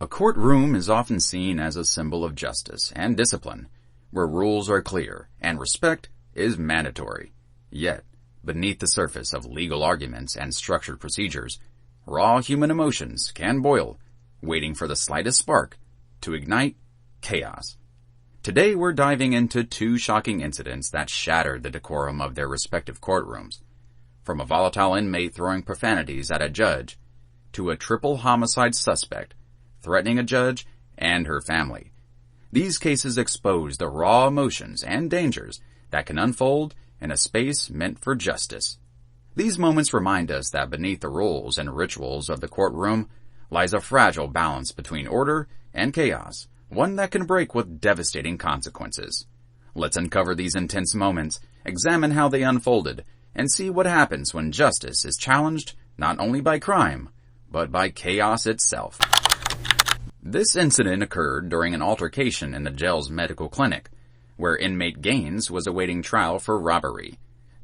A courtroom is often seen as a symbol of justice and discipline, where rules are clear and respect is mandatory. Yet, beneath the surface of legal arguments and structured procedures, raw human emotions can boil, waiting for the slightest spark to ignite chaos. Today we're diving into two shocking incidents that shattered the decorum of their respective courtrooms. From a volatile inmate throwing profanities at a judge, to a triple homicide suspect threatening a judge and her family. These cases expose the raw emotions and dangers that can unfold in a space meant for justice. These moments remind us that beneath the rules and rituals of the courtroom lies a fragile balance between order and chaos, one that can break with devastating consequences. Let's uncover these intense moments, examine how they unfolded, and see what happens when justice is challenged not only by crime, but by chaos itself. This incident occurred during an altercation in the jail's medical clinic, where inmate Gaines was awaiting trial for robbery.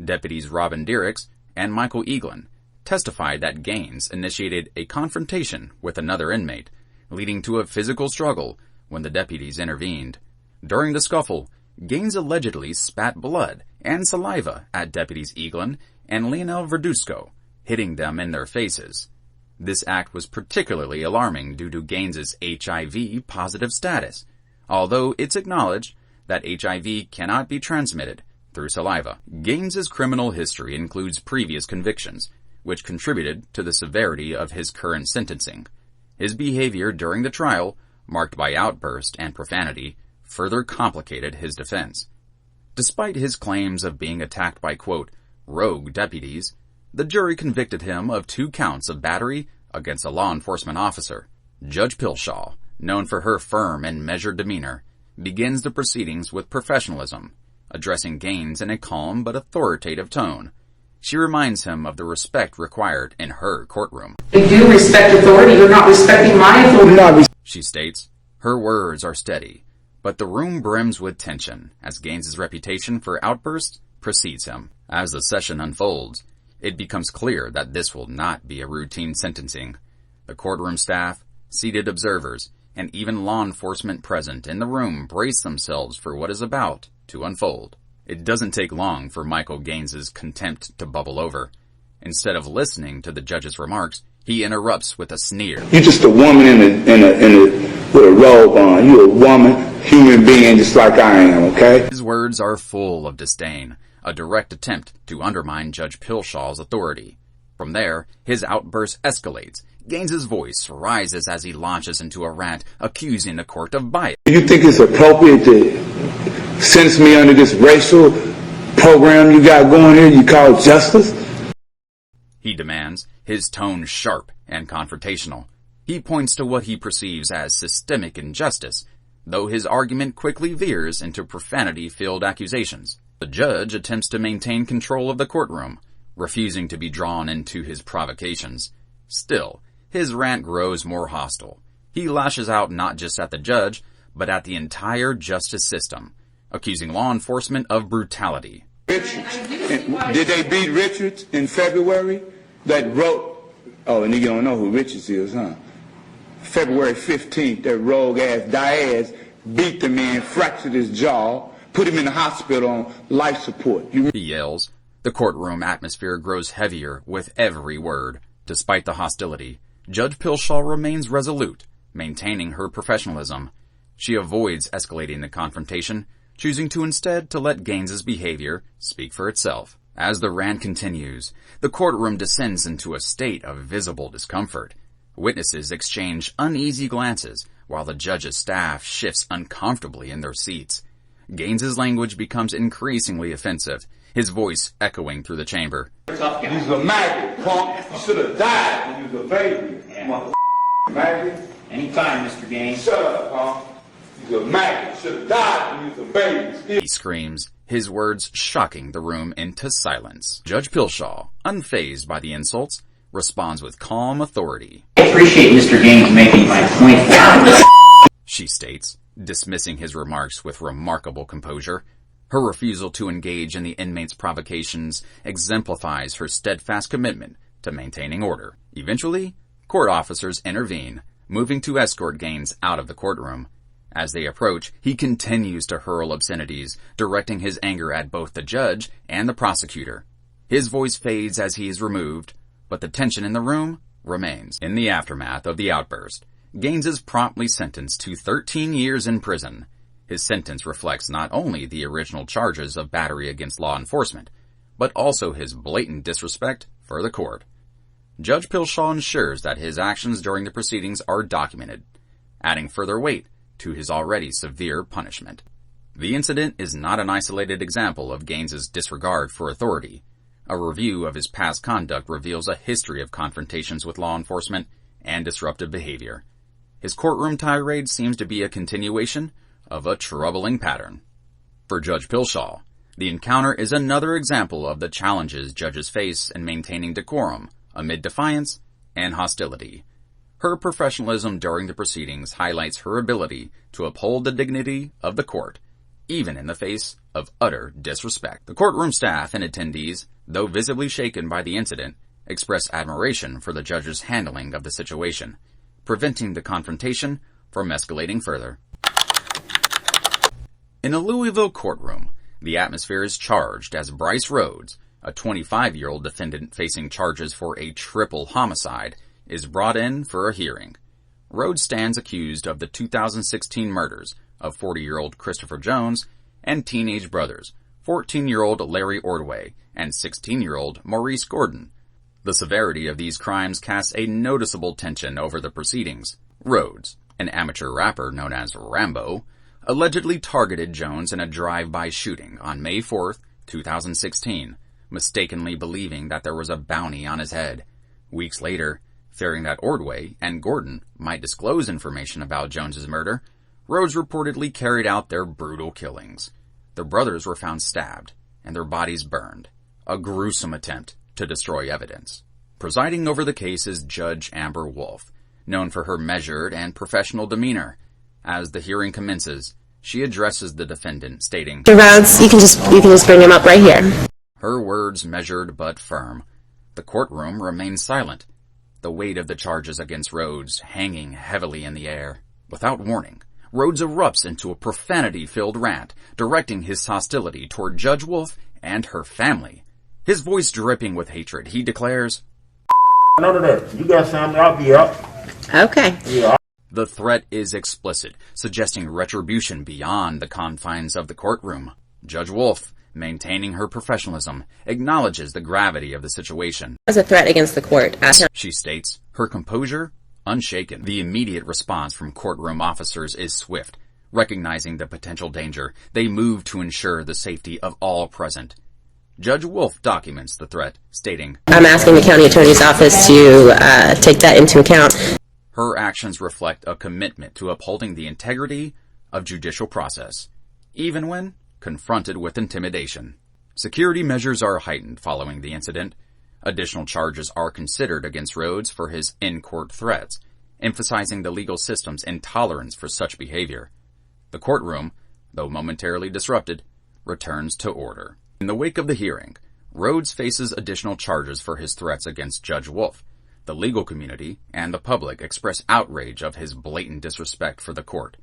Deputies Robin Diericks and Michael Eaglin testified that Gaines initiated a confrontation with another inmate, leading to a physical struggle when the deputies intervened. During the scuffle, Gaines allegedly spat blood and saliva at deputies Eaglin and Lionel Verduzco, hitting them in their faces. This act was particularly alarming due to Gaines's HIV-positive status, although it's acknowledged that HIV cannot be transmitted through saliva. Gaines's criminal history includes previous convictions, which contributed to the severity of his current sentencing. His behavior during the trial, marked by outburst and profanity, further complicated his defense. Despite his claims of being attacked by, quote, rogue deputies, the jury convicted him of 2 counts of battery against a law enforcement officer. Judge Pilshaw, known for her firm and measured demeanor, begins the proceedings with professionalism, addressing Gaines in a calm but authoritative tone. She reminds him of the respect required in her courtroom. You do respect authority, you're not respecting my authority. She states. Her words are steady, but the room brims with tension as Gaines's reputation for outbursts precedes him. As the session unfolds, it becomes clear that this will not be a routine sentencing. The courtroom staff, seated observers, and even law enforcement present in the room brace themselves for what is about to unfold. It doesn't take long for Michael Gaines's contempt to bubble over. Instead of listening to the judge's remarks, he interrupts with a sneer. You're just a woman with a robe on. You're a woman, human being just like I am, okay? His words are full of disdain, a direct attempt to undermine Judge Pilshaw's authority. From there, his outburst escalates. Gaines's voice rises as he launches into a rant, accusing the court of bias. Do you think it's appropriate to sentence me under this racial program you got going here you call justice? He demands, his tone sharp and confrontational. He points to what he perceives as systemic injustice, though his argument quickly veers into profanity-filled accusations. The judge attempts to maintain control of the courtroom, refusing to be drawn into his provocations. Still, his rant grows more hostile. He lashes out not just at the judge, but at the entire justice system, accusing law enforcement of brutality. Richards. Did they beat Richards in February? That wrote, oh, and you don't know who Richards is, huh? February 15th, that rogue-ass Diaz beat the man, fractured his jaw, put him in the hospital on life support. He yells. The courtroom atmosphere grows heavier with every word. Despite the hostility, Judge Pilshaw remains resolute, maintaining her professionalism. She avoids escalating the confrontation, choosing to instead to let Gaines's behavior speak for itself. As the rant continues, the courtroom descends into a state of visible discomfort. Witnesses exchange uneasy glances, while the judge's staff shifts uncomfortably in their seats. Gaines's language becomes increasingly offensive, his voice echoing through the chamber. You's a maggot, punk. You should have died when you was a baby. Yeah. Maggot. Anytime, Mr. Gaines. Shut up, punk. You's a maggot. You should have died when you was a baby. He screams, his words shocking the room into silence. Judge Pilshaw, unfazed by the insults, responds with calm authority. I appreciate Mr. Gaines making my point. She states, dismissing his remarks with remarkable composure. Her refusal to engage in the inmate's provocations exemplifies her steadfast commitment to maintaining order. Eventually, court officers intervene, moving to escort Gaines out of the courtroom. As they approach, he continues to hurl obscenities, directing his anger at both the judge and the prosecutor. His voice fades as he is removed, but the tension in the room remains. In the aftermath of the outburst, Gaines is promptly sentenced to 13 years in prison. His sentence reflects not only the original charges of battery against law enforcement, but also his blatant disrespect for the court. Judge Pilshaw ensures that his actions during the proceedings are documented, adding further weight to his already severe punishment. The incident is not an isolated example of Gaines's disregard for authority. A review of his past conduct reveals a history of confrontations with law enforcement and disruptive behavior. His courtroom tirade seems to be a continuation of a troubling pattern. For Judge Pilshaw, the encounter is another example of the challenges judges face in maintaining decorum amid defiance and hostility. Her professionalism during the proceedings highlights her ability to uphold the dignity of the court, even in the face of utter disrespect. The courtroom staff and attendees, though visibly shaken by the incident, express admiration for the judge's handling of the situation, preventing the confrontation from escalating further. In a Louisville courtroom, the atmosphere is charged as Bryce Rhodes, a 25-year-old defendant facing charges for a triple homicide, is brought in for a hearing. Rhodes stands accused of the 2016 murders of 40-year-old Christopher Jones and teenage brothers, 14-year-old Larry Ordway and 16-year-old Maurice Gordon. The severity of these crimes casts a noticeable tension over the proceedings. Rhodes, an amateur rapper known as Rambo, allegedly targeted Jones in a drive-by shooting on May 4, 2016, mistakenly believing that there was a bounty on his head. Weeks later, fearing that Ordway and Gordon might disclose information about Jones's murder, Rhodes reportedly carried out their brutal killings. The brothers were found stabbed and their bodies burned, a gruesome attempt to destroy evidence. Presiding over the case is Judge Amber Wolf, known for her measured and professional demeanor. As the hearing commences, she addresses the defendant, stating, "Mr. Rhodes, you can just bring him up right here." Her words measured but firm. The courtroom remains silent, the weight of the charges against Rhodes hanging heavily in the air. Without warning, Rhodes erupts into a profanity-filled rant, directing his hostility toward Judge Wolf and her family. His voice dripping with hatred, he declares, "None of that. You got family, I'll be up." Okay. Yeah. The threat is explicit, suggesting retribution beyond the confines of the courtroom. Judge Wolf, maintaining her professionalism, acknowledges the gravity of the situation. As a threat against the court. She states, her composure unshaken. The immediate response from courtroom officers is swift. Recognizing the potential danger, they move to ensure the safety of all present. Judge Wolf documents the threat, stating, "I'm asking the county attorney's office to take that into account." Her actions reflect a commitment to upholding the integrity of judicial process, even when confronted with intimidation. Security measures are heightened following the incident. Additional charges are considered against Rhodes for his in-court threats, emphasizing the legal system's intolerance for such behavior. The courtroom, though momentarily disrupted, returns to order. In the wake of the hearing, Rhodes faces additional charges for his threats against Judge Wolf. The legal community and the public express outrage of his blatant disrespect for the court.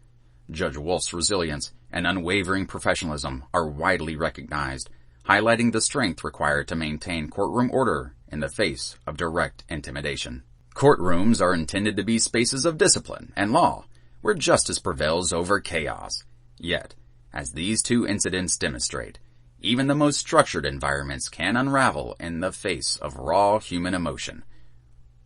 Judge Wolf's resilience and unwavering professionalism are widely recognized, highlighting the strength required to maintain courtroom order in the face of direct intimidation. Courtrooms are intended to be spaces of discipline and law, where justice prevails over chaos. Yet, as these two incidents demonstrate, even the most structured environments can unravel in the face of raw human emotion.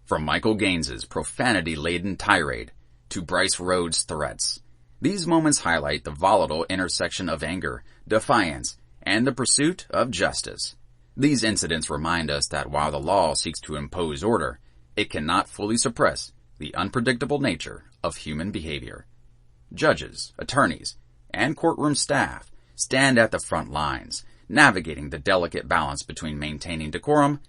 From Michael Gaines's profanity-laden tirade to Bryce Rhodes' threats, these moments highlight the volatile intersection of anger, defiance, and the pursuit of justice. These incidents remind us that while the law seeks to impose order, it cannot fully suppress the unpredictable nature of human behavior. Judges, attorneys, and courtroom staff stand at the front lines, navigating the delicate balance between maintaining decorum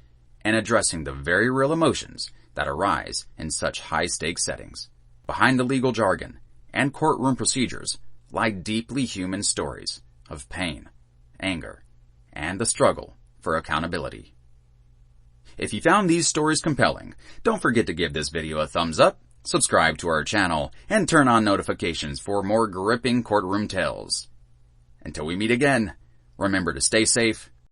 and addressing the very real emotions that arise in such high-stakes settings. Behind the legal jargon and courtroom procedures lie deeply human stories of pain, anger, and the struggle for accountability. If you found these stories compelling, don't forget to give this video a thumbs up subscribe to our channel, and turn on notifications for more gripping courtroom tales. Until we meet again, remember to stay safe,